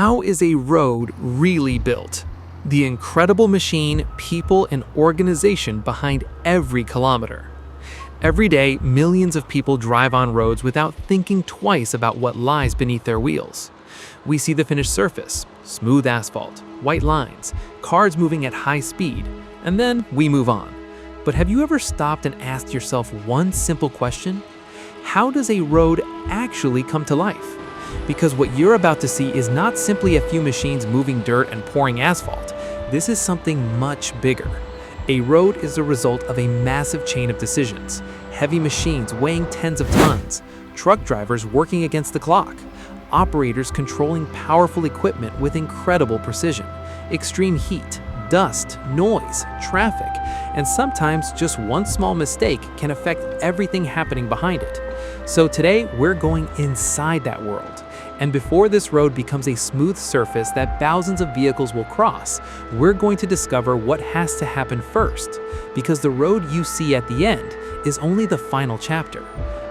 How is a road really built? The incredible machine, people, and organization behind every kilometer. Every day, millions of people drive on roads without thinking twice about what lies beneath their wheels. We see the finished surface, smooth asphalt, white lines, cars moving at high speed, and then we move on. But have you ever stopped and asked yourself one simple question? How does a road actually come to life? Because what you're about to see is not simply a few machines moving dirt and pouring asphalt. This is something much bigger. A road is the result of a massive chain of decisions. Heavy machines weighing tens of tons, truck drivers working against the clock, operators controlling powerful equipment with incredible precision, extreme heat, dust, noise, traffic, and sometimes just one small mistake can affect everything happening behind it. So today, we're going inside that world. And before this road becomes a smooth surface that thousands of vehicles will cross, we're going to discover what has to happen first. Because the road you see at the end is only the final chapter.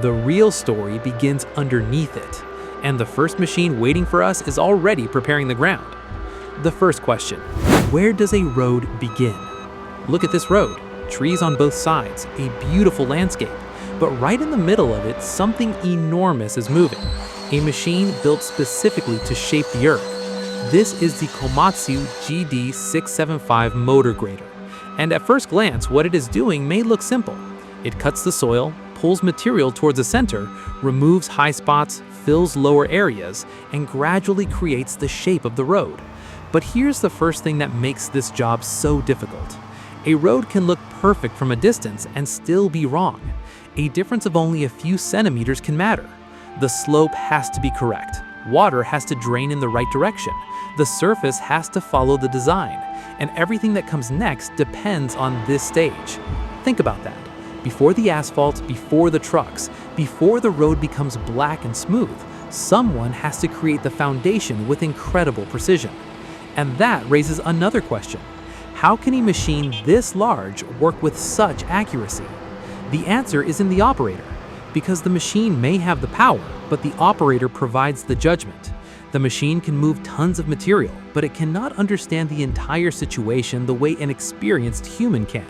The real story begins underneath it. And the first machine waiting for us is already preparing the ground. The first question, where does a road begin? Look at this road, trees on both sides, a beautiful landscape. But right in the middle of it, something enormous is moving. A machine built specifically to shape the earth. This is the Komatsu GD675 motor grader. And at first glance, what it is doing may look simple. It cuts the soil, pulls material towards the center, removes high spots, fills lower areas, and gradually creates the shape of the road. But here's the first thing that makes this job so difficult. A road can look perfect from a distance and still be wrong. A difference of only a few centimeters can matter. The slope has to be correct. Water has to drain in the right direction. The surface has to follow the design. And everything that comes next depends on this stage. Think about that. Before the asphalt, before the trucks, before the road becomes black and smooth, someone has to create the foundation with incredible precision. And that raises another question. How can a machine this large work with such accuracy? The answer is in the operator. Because the machine may have the power, but the operator provides the judgment. The machine can move tons of material, but it cannot understand the entire situation the way an experienced human can.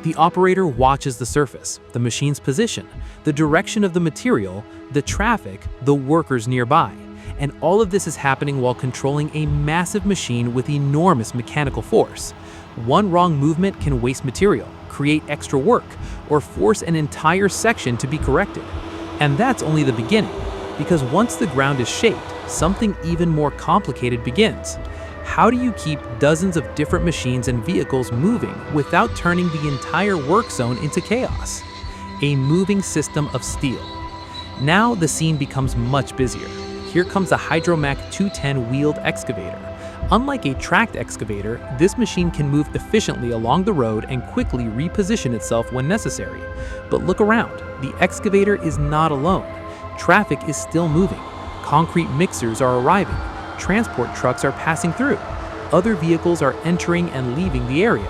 The operator watches the surface, the machine's position, the direction of the material, the traffic, the workers nearby. And all of this is happening while controlling a massive machine with enormous mechanical force. One wrong movement can waste material, create extra work, or force an entire section to be corrected. And that's only the beginning, because once the ground is shaped, something even more complicated begins. How do you keep dozens of different machines and vehicles moving without turning the entire work zone into chaos? A moving system of steel. Now the scene becomes much busier. Here comes a Hidromek 210 wheeled excavator. Unlike a tracked excavator, this machine can move efficiently along the road and quickly reposition itself when necessary. But look around, the excavator is not alone. Traffic is still moving. Concrete mixers are arriving. Transport trucks are passing through. Other vehicles are entering and leaving the area.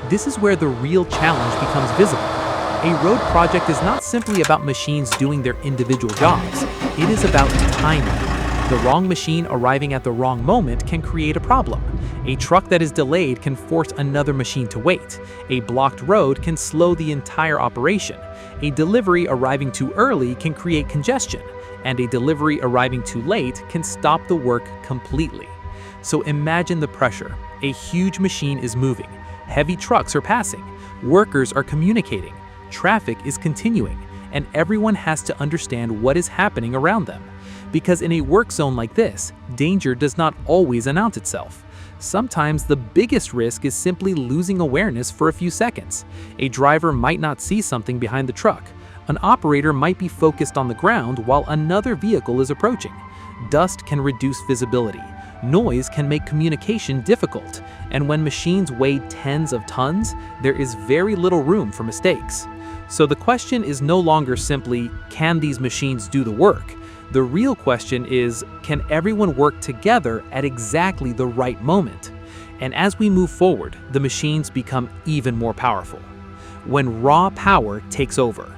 This is where the real challenge becomes visible. A road project is not simply about machines doing their individual jobs. It is about timing. The wrong machine arriving at the wrong moment can create a problem. A truck that is delayed can force another machine to wait. A blocked road can slow the entire operation. A delivery arriving too early can create congestion. And a delivery arriving too late can stop the work completely. So imagine the pressure. A huge machine is moving. Heavy trucks are passing. Workers are communicating. Traffic is continuing. And everyone has to understand what is happening around them. Because in a work zone like this, danger does not always announce itself. Sometimes the biggest risk is simply losing awareness for a few seconds. A driver might not see something behind the truck. An operator might be focused on the ground while another vehicle is approaching. Dust can reduce visibility. Noise can make communication difficult. And when machines weigh tens of tons, there is very little room for mistakes. So the question is no longer simply, can these machines do the work? The real question is, can everyone work together at exactly the right moment? And as we move forward, the machines become even more powerful. When raw power takes over.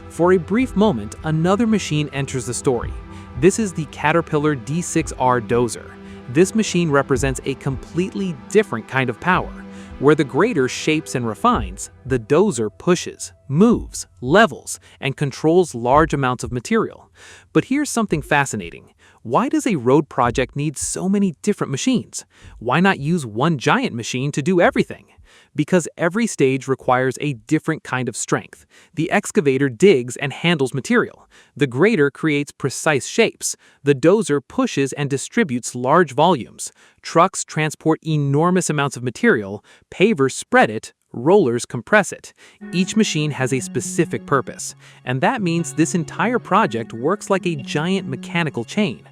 For a brief moment, another machine enters the story. This is the Caterpillar D6R dozer. This machine represents a completely different kind of power. Where the grader shapes and refines, the dozer pushes, moves, levels, and controls large amounts of material. But here's something fascinating. Why does a road project need so many different machines? Why not use one giant machine to do everything? Because every stage requires a different kind of strength. The excavator digs and handles material. The grader creates precise shapes. The dozer pushes and distributes large volumes. Trucks transport enormous amounts of material. Pavers spread it. Rollers compress it. Each machine has a specific purpose, and that means this entire project works like a giant mechanical chain.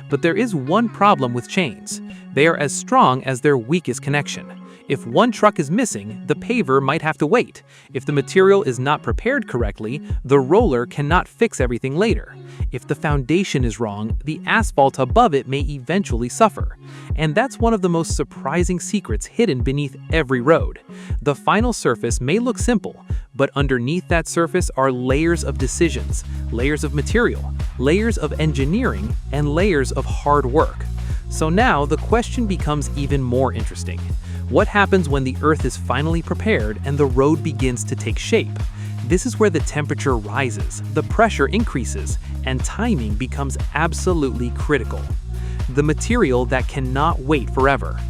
But there is one problem with chains. They are as strong as their weakest connection. If one truck is missing, the paver might have to wait. If the material is not prepared correctly, the roller cannot fix everything later. If the foundation is wrong, the asphalt above it may eventually suffer. And that's one of the most surprising secrets hidden beneath every road. The final surface may look simple, but underneath that surface are layers of decisions, layers of material, layers of engineering, and layers of hard work. So now the question becomes even more interesting. What happens when the earth is finally prepared and the road begins to take shape? This is where the temperature rises, the pressure increases, and timing becomes absolutely critical. The material that cannot wait forever.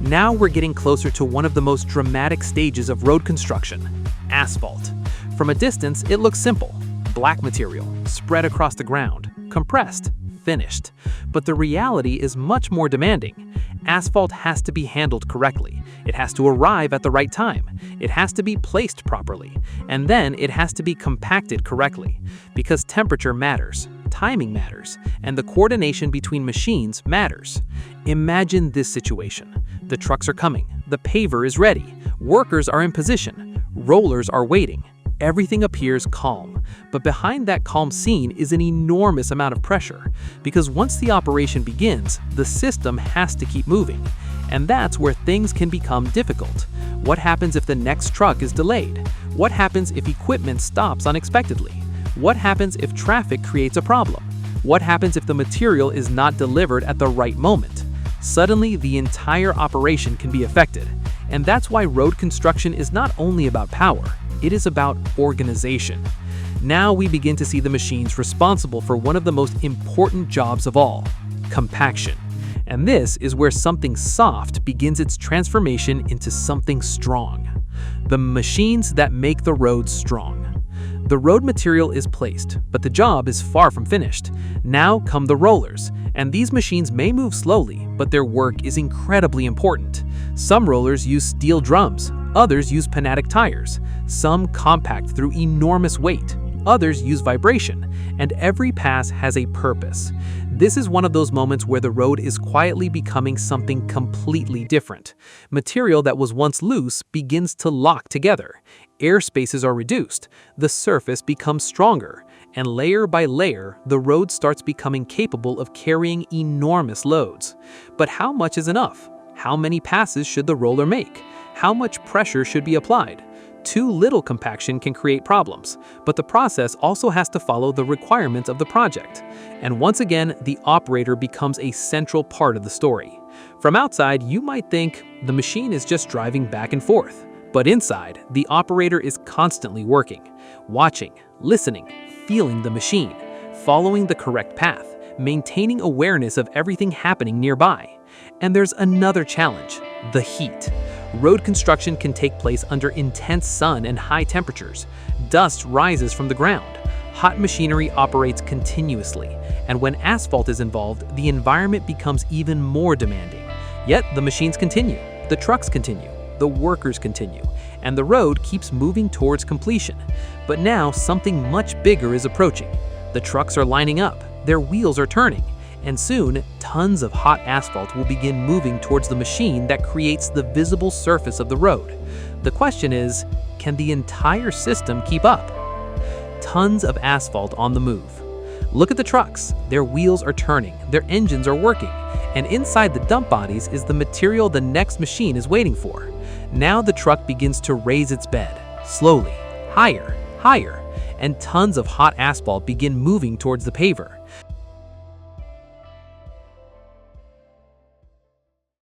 Now we're getting closer to one of the most dramatic stages of road construction: asphalt. From a distance, it looks simple. Black material, spread across the ground, compressed, finished. But the reality is much more demanding. Asphalt has to be handled correctly. It has to arrive at the right time. It has to be placed properly. And then it has to be compacted correctly. Because temperature matters, timing matters, and the coordination between machines matters. Imagine this situation. The trucks are coming. The paver is ready. Workers are in position. Rollers are waiting. Everything appears calm, but behind that calm scene is an enormous amount of pressure, because once the operation begins, the system has to keep moving. And that's where things can become difficult. What happens if the next truck is delayed? What happens if equipment stops unexpectedly? What happens if traffic creates a problem? What happens if the material is not delivered at the right moment? Suddenly, the entire operation can be affected. And that's why road construction is not only about power, it is about organization. Now we begin to see the machines responsible for one of the most important jobs of all: compaction. And this is where something soft begins its transformation into something strong. The machines that make the roads strong. The road material is placed, but the job is far from finished. Now come the rollers, and these machines may move slowly, but their work is incredibly important. Some rollers use steel drums, others use pneumatic tires. Some compact through enormous weight, others use vibration, and every pass has a purpose. This is one of those moments where the road is quietly becoming something completely different. Material that was once loose begins to lock together. Air spaces are reduced, the surface becomes stronger, and layer by layer, the road starts becoming capable of carrying enormous loads. But how much is enough? How many passes should the roller make? How much pressure should be applied? Too little compaction can create problems, but the process also has to follow the requirements of the project. And once again, the operator becomes a central part of the story. From outside, you might think the machine is just driving back and forth. But inside, the operator is constantly working, watching, listening, feeling the machine, following the correct path, maintaining awareness of everything happening nearby. And there's another challenge: the heat. Road construction can take place under intense sun and high temperatures. Dust rises from the ground. Hot machinery operates continuously, and when asphalt is involved, the environment becomes even more demanding. Yet the machines continue, the trucks continue, the workers continue, and the road keeps moving towards completion. But now something much bigger is approaching. The trucks are lining up, their wheels are turning, and soon, tons of hot asphalt will begin moving towards the machine that creates the visible surface of the road. The question is, can the entire system keep up? Tons of asphalt on the move. Look at the trucks. Their wheels are turning, their engines are working, and inside the dump bodies is the material the next machine is waiting for. Now the truck begins to raise its bed, slowly, higher, higher, and tons of hot asphalt begin moving towards the paver.